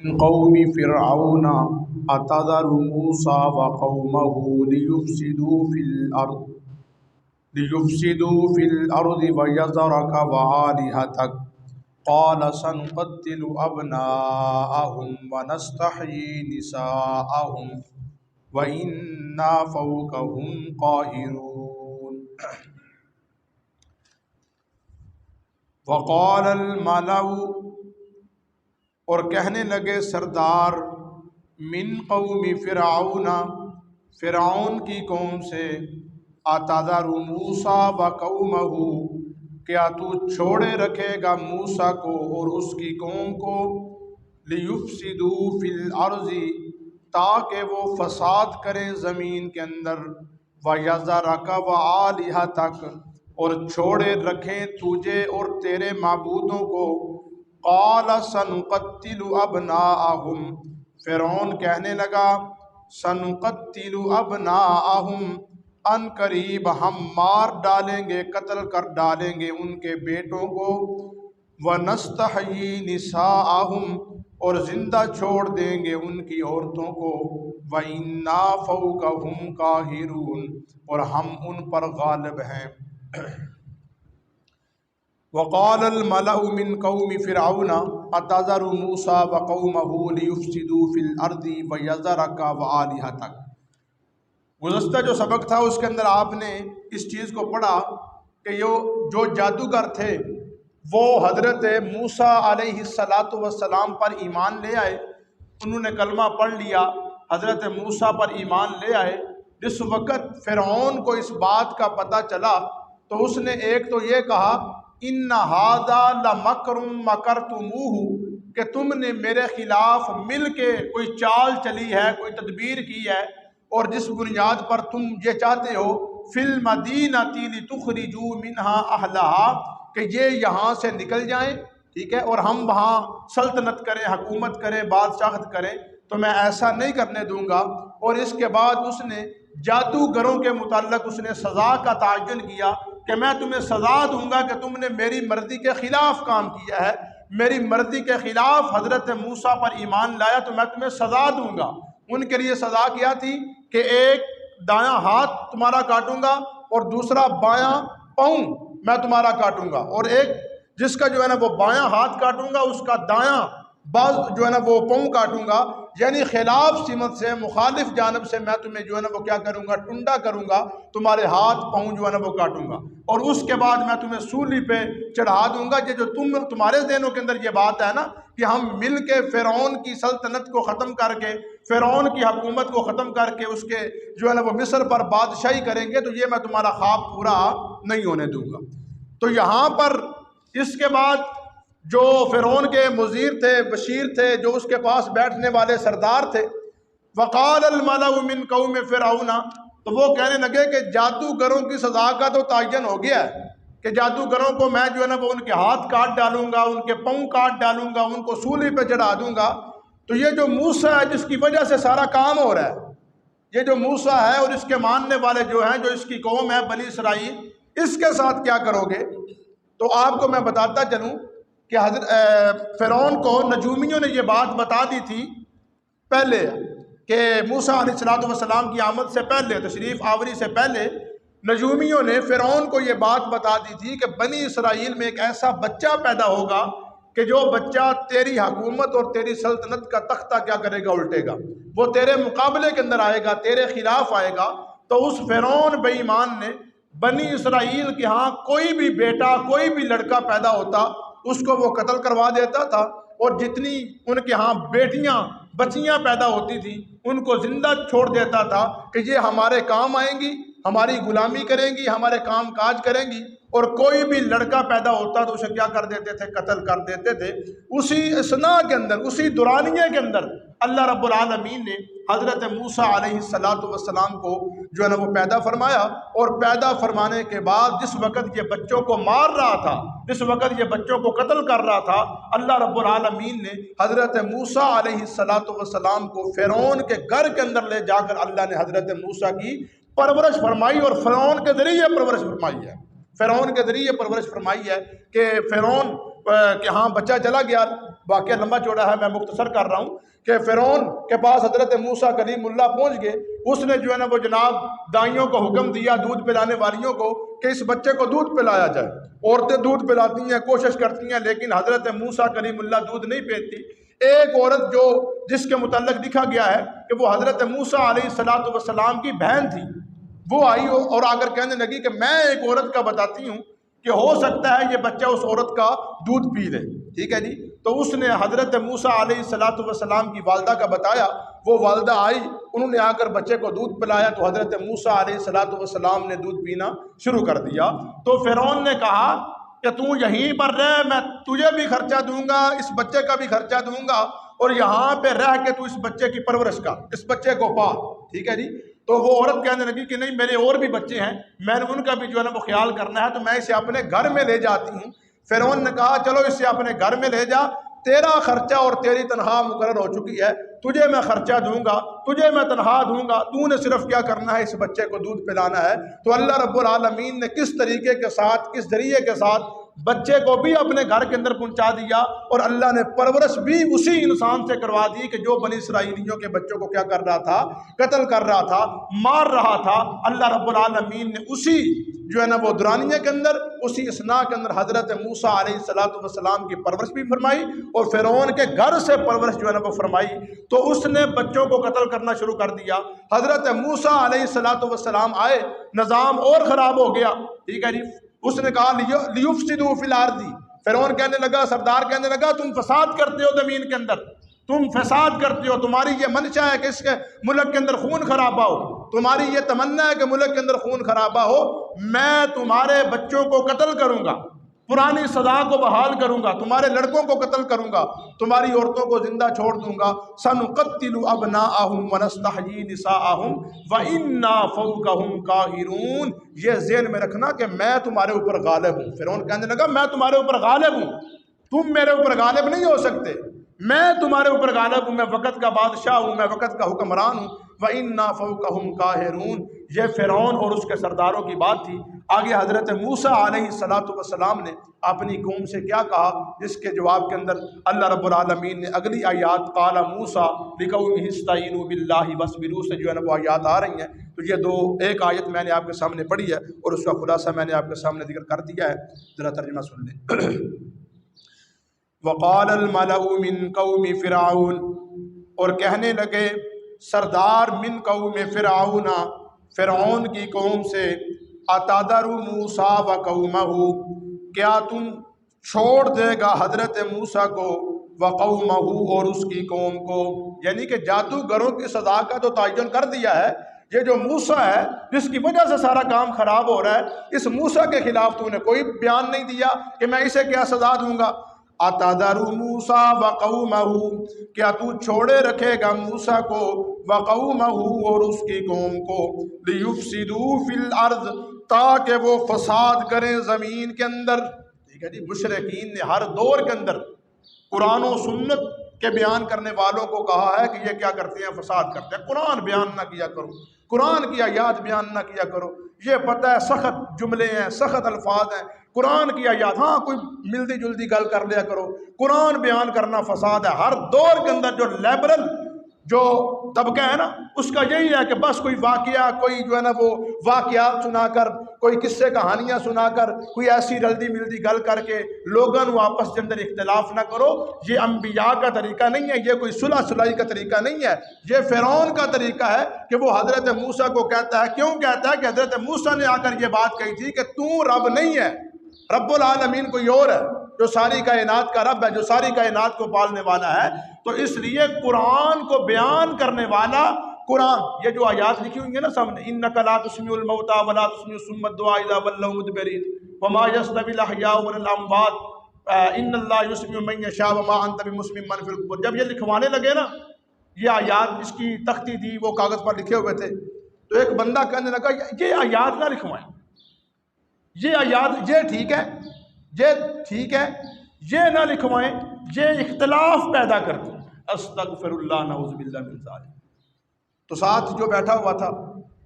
قوم فرعون أتذر موسى وقومه ليفسدوا في الأرض ويذرك وآلهتك قال سنقتل أبناءهم ونستحيي نساءهم وإنا فوقهم قاهرون وقال الملأ، اور کہنے لگے سردار، من قوم فرعون، فرعون کی قوم سے، اتذر موسیٰ وقومہ، کیا تو چھوڑے رکھے گا موسیٰ کو اور اس کی قوم کو، لیفسدوا فی الارض، تاکہ وہ فساد کریں زمین کے اندر، ویذرک وآلہتک، اور چھوڑے رکھیں تجھے اور تیرے معبودوں کو، قال سنقتل ابناءہم، فرعون کہنے لگا سنقتل ابناءہم، ان قریب ہم مار ڈالیں گے، قتل کر ڈالیں گے ان کے بیٹوں کو، ونستحیی نساءہم، اور زندہ چھوڑ دیں گے ان کی عورتوں کو، وَإِنَّا فَوْقَهُمْ قَاهِرُونَ، اور ہم ان پر غالب ہیں۔ وقال الملأ من قوم فرعون اتذر موسى وقومه ليفسدوا في الارض ويذرك وآلهتك۔ گزشتہ جو سبق تھا اس کے اندر آپ نے اس چیز کو پڑھا کہ جو جادوگر تھے وہ حضرت موسیٰ علیہ السلام پر ایمان لے آئے، انہوں نے کلمہ پڑھ لیا، حضرت موسیٰ پر ایمان لے آئے۔ جس وقت فرعون کو اس بات کا پتہ چلا تو اس نے ایک تو یہ کہا ان ھذا لمکر مکرتموہ، کہ تم نے میرے خلاف مل کے کوئی چال چلی ہے، کوئی تدبیر کی ہے، اور جس بنیاد پر تم یہ چاہتے ہو فی المدینۃ لتخرجوا منہا اہلہا، کہ یہ یہاں سے نکل جائیں، ٹھیک ہے، اور ہم وہاں سلطنت کریں، حکومت کریں، بادشاہت کریں، تو میں ایسا نہیں کرنے دوں گا۔ اور اس کے بعد اس نے جادوگروں کے متعلق اس نے سزا کا تعین کیا کہ میں تمہیں سزا دوں گا کہ تم نے میری مرضی کے خلاف کام کیا ہے، میری مرضی کے خلاف حضرت موسیٰ پر ایمان لایا تو میں تمہیں سزا دوں گا۔ ان کے لیے سزا کیا تھی کہ ایک دایاں ہاتھ تمہارا کاٹوں گا اور دوسرا بایاں پاؤں میں تمہارا کاٹوں گا، اور ایک جس کا جو ہے نا وہ بایاں ہاتھ کاٹوں گا اس کا دایاں باز جو ہے نا وہ پاؤں کاٹوں گا، یعنی خلاف سمت سے، مخالف جانب سے میں تمہیں جو ہے نا وہ کیا کروں گا، ٹنڈا کروں گا، تمہارے ہاتھ پاؤں جو ہے نا وہ کاٹوں گا، اور اس کے بعد میں تمہیں سولی پہ چڑھا دوں گا۔ یہ جو تمہارے ذہنوں کے اندر یہ بات ہے نا کہ ہم مل کے فرعون کی سلطنت کو ختم کر کے، فرعون کی حکومت کو ختم کر کے اس کے جو ہے نا وہ مصر پر بادشاہی کریں گے، تو یہ میں تمہارا خواب پورا نہیں ہونے دوں گا۔ تو یہاں پر اس کے بعد جو فرعون کے مزیر تھے، بشیر تھے، جو اس کے پاس بیٹھنے والے سردار تھے، وقال الملأ من قوم فرعون، تو وہ کہنے لگے کہ جادوگروں کی سزا کا تو تعین ہو گیا ہے کہ جادوگروں کو میں جو ہے نا وہ ان کے ہاتھ کاٹ ڈالوں گا، ان کے پاؤں کاٹ ڈالوں گا، ان کو سولی پہ چڑھا دوں گا۔ تو یہ جو موسیٰ ہے جس کی وجہ سے سارا کام ہو رہا ہے، یہ جو موسیٰ ہے اور اس کے ماننے والے جو ہیں، جو اس کی قوم ہے بنی اسرائیل، اس کے ساتھ کیا کرو گے؟ تو آپ کو میں بتاتا چلوں کہ حضرت فرعون کو نجومیوں نے یہ بات بتا دی تھی پہلے کہ موسیٰ علیہ السلام کی آمد سے پہلے، تشریف آوری سے پہلے، نجومیوں نے فرعون کو یہ بات بتا دی تھی کہ بنی اسرائیل میں ایک ایسا بچہ پیدا ہوگا کہ جو بچہ تیری حکومت اور تیری سلطنت کا تختہ کیا کرے گا، الٹے گا، وہ تیرے مقابلے کے اندر آئے گا، تیرے خلاف آئے گا۔ تو اس فرعون بے ایمان نے بنی اسرائیل کے ہاں کوئی بھی بیٹا، کوئی بھی لڑکا پیدا ہوتا اس کو وہ قتل کروا دیتا تھا، اور جتنی ان کے ہاں بیٹیاں بچیاں پیدا ہوتی تھیں ان کو زندہ چھوڑ دیتا تھا کہ یہ ہمارے کام آئیں گی، ہماری غلامی کریں گی، ہمارے کام کاج کریں گی، اور کوئی بھی لڑکا پیدا ہوتا تو اسے کیا کر دیتے تھے، قتل کر دیتے تھے۔ اسی اثناء کے اندر، اسی دورانیے کے اندر اللہ رب العالمین نے حضرت موسیٰ علیہ السلام کو جو ہے نا وہ پیدا فرمایا، اور پیدا فرمانے کے بعد جس وقت یہ بچوں کو مار رہا تھا، جس وقت یہ بچوں کو قتل کر رہا تھا، اللہ رب العالمین نے حضرت موسیٰ علیہ السلام کو فرعون کے گھر کے اندر لے جا کر اللہ نے حضرت موسیٰ کی پرورش فرمائی، اور فرعون کے ذریعے پرورش فرمائی ہے، فرعون کے ذریعے پرورش فرمائی ہے کہ فرعون کہ ہاں بچہ چلا گیا، واقعہ لمبا چوڑا ہے، میں مختصر کر رہا ہوں کہ فرعون کے پاس حضرت موسیٰ کلیم اللہ پہنچ گئے. اس نے جو ہے نا وہ جناب دائیوں کو حکم دیا، دودھ پلانے والیوں کو، کہ اس بچے کو دودھ پلایا جائے. عورتیں دودھ پلاتی ہیں، کوشش کرتی ہیں، لیکن حضرت موسیٰ کلیم اللہ دودھ نہیں پیتی. ایک عورت جس کے متعلق لکھا گیا ہے کہ وہ حضرت موسیٰ علیہ السلام کی بہن تھی، وہ آئی اور آ کر کہنے لگی کہ میں ایک عورت کا بتاتی ہوں کہ ہو سکتا ہے یہ بچہ اس عورت کا دودھ پی لے. ٹھیک ہے جی. تو اس نے حضرت موسیٰ علیہ السلام کی والدہ کا بتایا. وہ والدہ آئی، انہوں نے آ کر بچے کو دودھ پلایا تو حضرت موسیٰ علیہ السلام نے دودھ پینا شروع کر دیا. تو فرعون نے کہا کہ تو یہیں پر رہ، میں تجھے بھی خرچہ دوں گا، اس بچے کا بھی خرچہ دوں گا، اور یہاں پہ رہ کے تو اس بچے کی پرورش کا، اس بچے کو پا. ٹھیک ہے جی. تو وہ عورت کہنے لگی کہ نہیں، میرے اور بھی بچے ہیں، میں نے ان کا بھی جو ہے نا وہ خیال کرنا ہے، تو میں اسے اپنے گھر میں لے جاتی ہوں. فرعون نے کہا چلو اسے اپنے گھر میں لے جا، تیرا خرچہ اور تیری تنخواہ مقرر ہو چکی ہے، تجھے میں خرچہ دوں گا، تجھے میں تنخواہ دوں گا، تو نے صرف کیا کرنا ہے، اس بچے کو دودھ پلانا ہے. تو اللہ رب العالمین نے کس طریقے کے ساتھ، کس ذریعے کے ساتھ بچے کو بھی اپنے گھر کے اندر پہنچا دیا، اور اللہ نے پرورش بھی اسی انسان سے کروا دی کہ جو بنی اسرائیلیوں کے بچوں کو کیا کر رہا تھا، قتل کر رہا تھا، مار رہا تھا. اللہ رب العالمین نے اسی جو ہے نا وہ دورانیہ کے اندر، اسی اثناء کے اندر حضرت موسیٰ علیہ السلام کی پرورش بھی فرمائی، اور فرعون کے گھر سے پرورش جو ہے نا وہ فرمائی. تو اس نے بچوں کو قتل کرنا شروع کر دیا. حضرت موسیٰ علیہ السلام آئے، نظام اور خراب ہو گیا. ٹھیک ہے جی. اس نے کہا لیفسدوا فی الارض. فرعون کہنے لگا، سردار کہنے لگا تم فساد کرتے ہو زمین کے اندر، تم فساد کرتے ہو، تمہاری یہ منشا ہے کہ اس کے ملک کے اندر خون خرابہ ہو، تمہاری یہ تمنا ہے کہ ملک کے اندر خون خرابہ ہو. میں تمہارے بچوں کو قتل کروں گا، پرانی سزا کو بحال کروں گا، تمہارے لڑکوں کو قتل کروں گا، تمہاری عورتوں کو زندہ چھوڑ دوں گا. سنقتل ابناءهم ونستحيي نساءهم وانا فوقهم قاهرون. یہ ذہن میں رکھنا کہ میں تمہارے اوپر غالب ہوں. فرعون کہنے لگا میں تمہارے اوپر غالب ہوں، تم میرے اوپر غالب نہیں ہو سکتے، میں تمہارے اوپر غالب ہوں، میں وقت کا بادشاہ ہوں، میں وقت کا حکمران ہوں. وَإِنَّا فَوْقَهُمْ قَاهِرُونَ. یہ فرعون اور اس کے سرداروں کی بات تھی. آگے حضرت موسیٰ علیہ السلام نے اپنی قوم سے کیا کہا، جس کے جواب کے اندر اللہ رب العالمین نے اگلی آیات قال موسیٰ لِقَوْمِهِ اسْتَعِینُوا بِاللَّهِ وَاصْبِرُوا سے جو ہے نا وہ آیات آ رہی ہیں. تو یہ ایک آیت میں نے آپ کے سامنے پڑھی ہے اور اس کا خلاصہ میں نے آپ کے سامنے ذکر کر دیا ہے. ذرا ترجمہ سن لیں. وَقَالَ الْمَلَأُ مِنْ قَوْمِ فِرْعَوْنَ. اور کہنے لگے سردار من قوم فرعون، فرعون کی قوم سے، اتذر موسیٰ وقومہ، کیا تم چھوڑ دے گا حضرت موسیٰ کو، وقومہ اور اس کی قوم کو. یعنی کہ جادوگروں کی سزا کا تو تعین کر دیا ہے. یہ جو موسیٰ ہے جس کی وجہ سے سارا کام خراب ہو رہا ہے، اس موسیٰ کے خلاف تو نے کوئی بیان نہیں دیا کہ میں اسے کیا سزا دوں گا. اتذر موسیٰ وقومہ، کیا تو چھوڑے رکھے گا موسیٰ کو، وقومہ اور اس کی قوم کو، لیفسدوا فی الارض تاکہ وہ فساد کریں زمین کے اندر. ٹھیک ہے جی. مشرکین نے ہر دور کے اندر قرآن و سنت کے بیان کرنے والوں کو کہا ہے کہ یہ کیا کرتے ہیں، فساد کرتے ہیں. قرآن بیان نہ کیا کرو، قرآن کی آیات بیان نہ کیا کرو. یہ پتہ ہے سخت جملے ہیں، سخت الفاظ ہیں، قرآن کی آیات ہاں کوئی ملتی جلتی گل کر لیا کرو. قرآن بیان کرنا فساد ہے. ہر دور کے اندر جو لیبرل جو طبقہ ہے نا، اس کا یہی ہے کہ بس کوئی واقعہ، کوئی جو ہے نا وہ واقعات سنا کر، کوئی قصے کہانیاں سنا کر، کوئی ایسی رلدی ملتی گل کر کے لوگوں کو آپس کے اندر اختلاف نہ کرو. یہ انبیاء کا طریقہ نہیں ہے، یہ کوئی صلح صلاحی کا طریقہ نہیں ہے. یہ فرعون کا طریقہ ہے کہ وہ حضرت موسیٰ کو کہتا ہے، کیوں کہتا ہے کہ حضرت موسیٰ نے آ کر یہ بات کہی تھی کہ تو رب نہیں ہے، رب العالمین کوئی اور ہے جو ساری کائنات کا رب ہے، جو ساری کائنات کو پالنے والا ہے. تو اس لیے قرآن کو بیان کرنے والا قرآن، یہ جو آیات لکھی ہوئی ہیں نا سامنے، اِنَّكَ لَا تُسْمِعُ الْمَوْتَىٰ وَلَا تُسْمِعُ الصُّمَّ الدُّعَاءَ إِذَا وَلَّوْا مُدْبِرِينَ وَمَا يَسْتَوِي الْأَحْيَاءُ وَلَا الْأَمْوَاتُ إِنَّ اللَّهَ يُسْمِعُ مَن يَشَاءُ وَمَا أَنتَ بِمُسْمِعٍ مَّن فِي الْقُبُورِ. جب یہ لکھوانے لگے نا یہ آیات، جس کی تختی تھی وہ کاغذ پر لکھے ہوئے تھے، تو ایک بندہ کہنے لگا یہ آیات نہ لکھوائیں، یہ آیات یہ ٹھیک ہے، یہ ٹھیک ہے، یہ نہ لکھوائیں، یہ اختلاف پیدا کرتی ہے. استغفر اللہ، نعوذ باللہ من ذالک. تو ساتھ جو بیٹھا ہوا تھا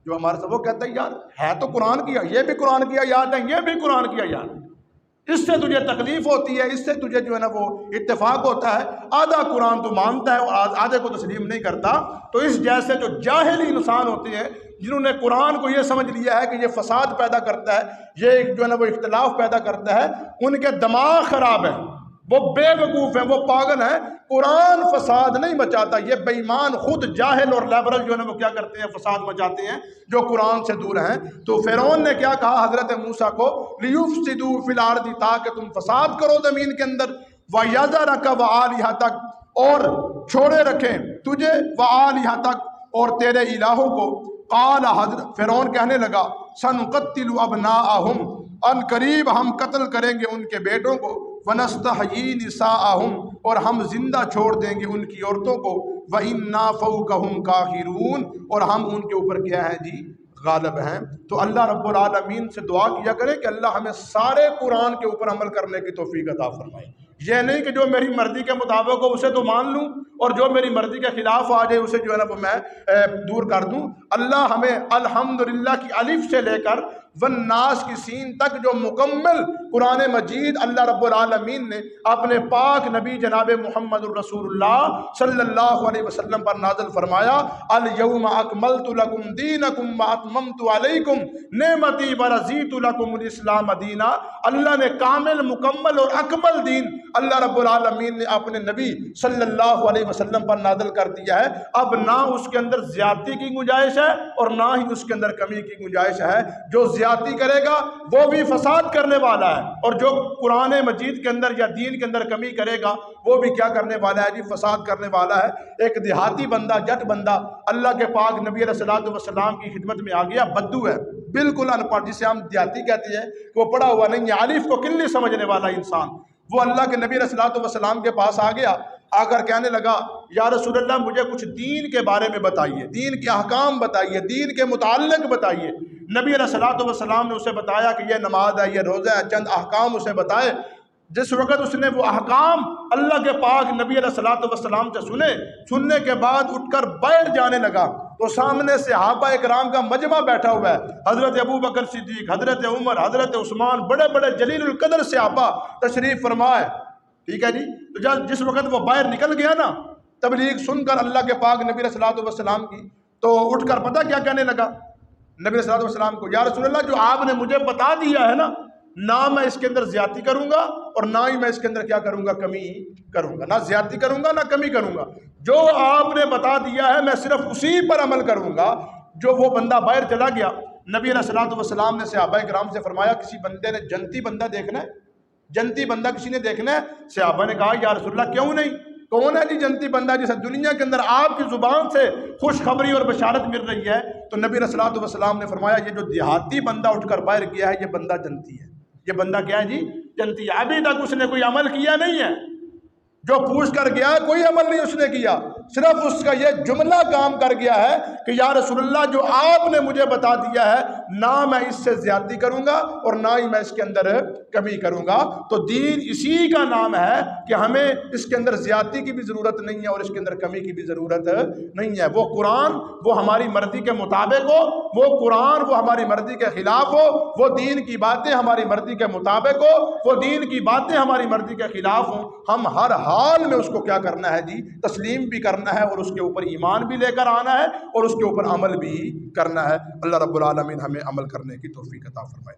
جو ہمارے ساتھ، وہ کہتا ہے یار ہے تو قرآن کی، یہ بھی قرآن کی آیات ہے، یہ بھی قرآن کی آیات ہے. اس سے تجھے تکلیف ہوتی ہے، اس سے تجھے جو ہے نا وہ اتفاق ہوتا ہے، آدھا قرآن تو مانتا ہے اور آدھے کو تسلیم نہیں کرتا۔ تو اس جیسے جو جاہلی انسان ہوتے ہیں جنہوں نے قرآن کو یہ سمجھ لیا ہے کہ یہ فساد پیدا کرتا ہے، یہ جو ہے نا وہ اختلاف پیدا کرتا ہے، ان کے دماغ خراب ہے، وہ بے وقوف ہیں، وہ پاگل ہیں۔ قرآن فساد نہیں مچاتا، یہ بے ایمان خود جاہل اور لیبرل جو ہے نا وہ کیا کرتے ہیں، فساد مچاتے ہیں جو قرآن سے دور ہیں۔ تو فرعون نے کیا کہا حضرت موسیٰ کو، لیفسدوا فی الارض، تاکہ تم فساد کرو زمین کے اندر، ویذرک وآلہتک، اور چھوڑے رکھیں تجھے، وآلہتک، اور تیرے الہوں کو۔ قال حضرت فرعون کہنے لگا، سنقتل ابناءہم، ان قریب ہم قتل کریں گے ان کے بیٹوں کو، ونستحیی نساءہم، اور ہم زندہ چھوڑ دیں گے ان کی عورتوں کو، وَإِنَّا فَوْقَهُمْ قَاهِرُونَ، اور ہم ان کے اوپر کیا ہیں جی، غالب ہیں۔ تو اللہ رب العالمین سے دعا کیا کرے کہ اللہ ہمیں سارے قرآن کے اوپر عمل کرنے کی توفیق عطا فرمائے۔ یہ نہیں کہ جو میری مرضی کے مطابق ہو اسے تو مان لوں، اور جو میری مرضی کے خلاف آ جائے اسے جو ہے نا وہ میں دور کر دوں۔ اللہ ہمیں الحمدللہ کی الف سے لے کر والناس کی سین تک جو مکمل قرآن مجید اللہ رب العالمین نے اپنے پاک نبی جناب محمد الرسول اللہ صلی اللہ علیہ وسلم پر نازل فرمایا، الیوم اکملت لکم دینکم واتممت علیکم نعمتی ورضیت لکم الاسلام دینا۔ اللہ نے کامل، مکمل اور اکمل دین اللہ رب العالمین نے اپنے نبی صلی اللہ علیہ وسلم پر نازل کر دیا ہے۔ اب نہ اس کے اندر زیادتی کی گنجائش ہے اور نہ ہی اس کے اندر کمی کی گنجائش ہے۔ جو زیادتی کرے گا وہ بھی فساد کرنے والا ہے، اور جو قرآن مجید کے اندر یا دین کے اندر کمی کرے گا وہ بھی کیا کرنے والا ہے جی، فساد کرنے والا ہے۔ ایک دیہاتی بندہ، جٹ بندہ اللہ کے پاک نبی علیہ الصلوۃ والسلام کی خدمت میں آ گیا، بدو ہے، بالکل ان پڑھ، جسے ہم دیہاتی کہتے ہیں کہ وہ پڑھا ہوا نہیں ہے، الف کو کلی سمجھنے والا انسان۔ وہ اللہ کے نبی علیہ الصلوۃ والسلام کے پاس آ گیا، آ کر کہنے لگا، یا رسول اللہ مجھے کچھ دین کے بارے میں بتائیے، دین کے احکام بتائیے، دین کے متعلق بتائیے۔ نبی علیہ الصلوۃ والسلام نے اسے بتایا کہ یہ نماز ہے، یہ روزہ ہے، چند احکام اسے بتائے۔ جس وقت اس نے وہ احکام اللہ کے پاک نبی علیہ الصلوۃ والسلام سے سننے کے بعد اٹھ کر بیٹھ جانے لگا، تو سامنے صحابہ اکرام کا مجمع بیٹھا ہوا ہے، حضرت ابو بکر صدیق، حضرت عمر، حضرت عثمان، بڑے بڑے جلیل القدر صحابہ تشریف فرمائے، ٹھیک ہے جی۔ تو جس وقت وہ باہر نکل گیا نا تبلیغ سن کر اللہ کے پاک نبی علیہ الصلوۃ والسلام کی، تو اٹھ کر پتہ کیا کہنے لگا نبی علیہ الصلوۃ والسلام کو، یا رسول اللہ جو آپ نے مجھے بتا دیا ہے نا، نہ میں اس کے اندر زیادتی کروں گا اور نہ ہی میں اس کے اندر کیا کروں گا، کمی کروں گا، نہ زیادتی کروں گا نہ کمی کروں گا، جو آپ نے بتا دیا ہے میں صرف اسی پر عمل کروں گا۔ جو وہ بندہ باہر چلا گیا، نبی علیہ الصلوۃ والسلام نے صحابہ کرام سے فرمایا، کسی بندے نے جنتی بندہ دیکھنا ہے، جنتی بندہ کسی نے دیکھنا ہے؟ صحابہ نے کہا یا رسول اللہ کیوں نہیں، کون ہے جی جنتی بندہ جسے دنیا کے اندر آپ کی زبان سے خوشخبری اور بشارت مل رہی ہے؟ تو نبی علیہ الصلوۃ والسلام نے فرمایا، یہ جو دیہاتی بندہ اٹھ کر باہر گیا ہے یہ بندہ جنتی ہے، یہ بندہ کیا ہے جی، جنتی ہے۔ ابھی تک اس نے کوئی عمل کیا نہیں ہے، جو پوچھ کر گیا کوئی عمل نہیں اس نے کیا، صرف اس کا یہ جملہ کام کر گیا ہے کہ یا رسول اللہ جو آپ نے مجھے بتا دیا ہے نہ میں اس سے زیادتی کروں گا اور نہ ہی میں اس کے اندر کمی کروں گا۔ تو دین اسی کا نام ہے کہ ہمیں اس کے اندر زیادتی کی بھی ضرورت نہیں ہے اور اس کے اندر کمی کی بھی ضرورت نہیں ہے۔ وہ قرآن وہ ہماری مرضی کے مطابق ہو، وہ قرآن وہ ہماری مرضی کے خلاف ہو، وہ دین کی باتیں ہماری مرضی کے مطابق ہو، وہ دین کی باتیں ہماری مرضی کے خلاف ہوں، ہم ہر حال میں اس کو کیا کرنا ہے جی، تسلیم بھی کرنا ہے اور اس کے اوپر ایمان بھی لے کر آنا ہے اور اس کے اوپر عمل بھی کرنا ہے۔ اللہ رب العالمین ہمیں عمل کرنے کی توفیق عطا فرمائے۔